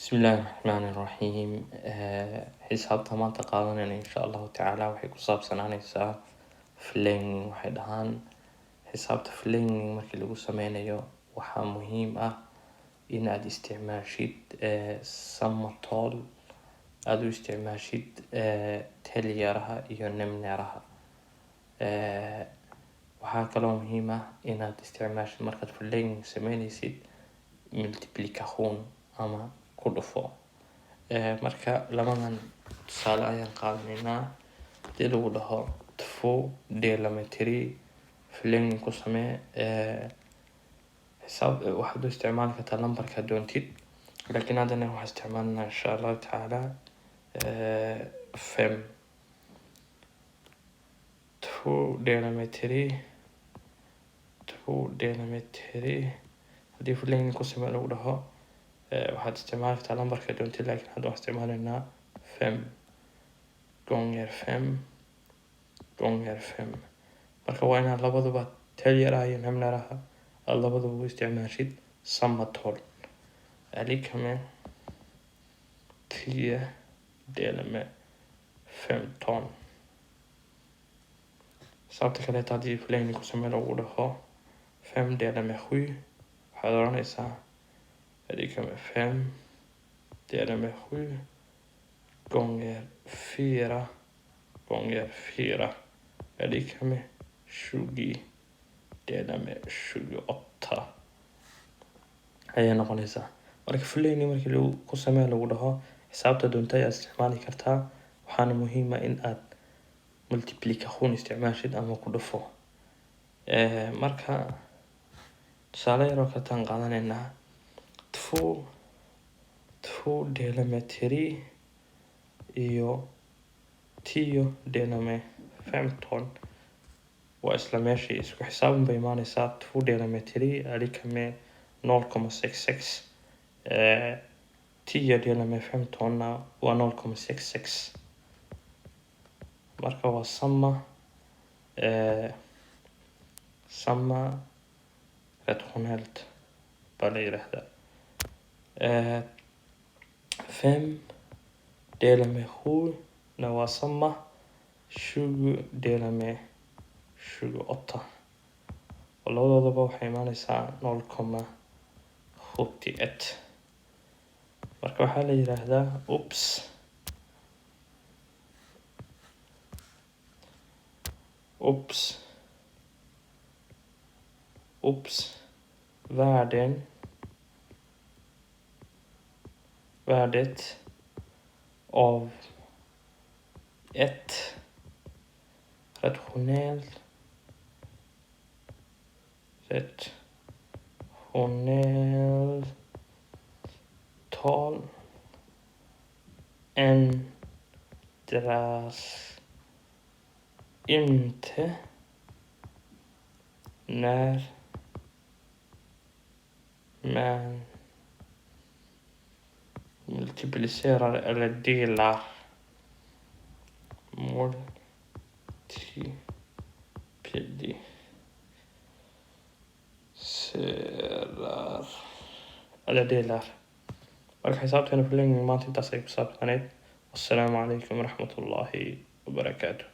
بسم الله الرحمن الرحيم xisaabta maanta qaadanayna insha allahu tacaala waxay ku saabsanaanaysaa flaming. Waxay dhahaan xisaabta flaming markii lagu sameynayo waxaa muhiim ah in aad isticmaashid samatool, aad u isticmaashid telyaraha iyo nemneraha. waxaa kaloo muhiim ah inaad isticmaashid markaad flaming sameynaysid multiplication ama ku dhufo. marka labadan tusaale ayaan qaadanaynaa. hadii lagu dhaho 2 delametry flaming ku samee, xisaab waxaad u isticmaali kartaa lambarka doontid, laakiin haddana waxaan isticmaalnaa insha allahu tacaala fem 2 delametry hadii flaming ku samee lagu dhaho waxaad isticmaali kartaa lambarka doontid, laakiin hadda waxaan isticmaalaynaa fem gonger fem. marka waa inaad labaduba telyaraha iyo nemneraha aad labaduba u isticmaashid samatool. alikame 10 dela med 15. xisaabta kaleeta haddii flaming ku samee lagu dhaho 5 dela med 7 waxaad oranaysaa alikame 5 dela med 7 gånger 4 gånger 4 är lika med 20 delat med 28 ayay noqonaysaa. marka flaming markii lagu ku samee lagu dhaho xisaabta doonta ayaad isticmaali kartaa, waxaana muhiim ah in aad multiplication isticmaashid ama ku dhufo. marka tusaale yaroo kataan qaadanaynaa 2 delametry iyo 10 dela med 15 waa isla meeshii isku xisaabun bay imaanaysaa. 2 delametry alika med 0,66 10 dela med 15 na waa 0,66. marka waa samma rationellt baa la yiraahdaa. 5 dela med 7 na waa samma 20 dela med 28 oo labadoodaba waxay imaanaysaa 0,71. marka waxaa la yiraahdaa värdet av ett rationellt tal ändras inte när man multiplicerar eller delar eller delar. marka xisaabteena flaming maanta intaas ay ku saabsaneyd. wassalaamu calaykum waraxmatullaahi wabarakaatuh.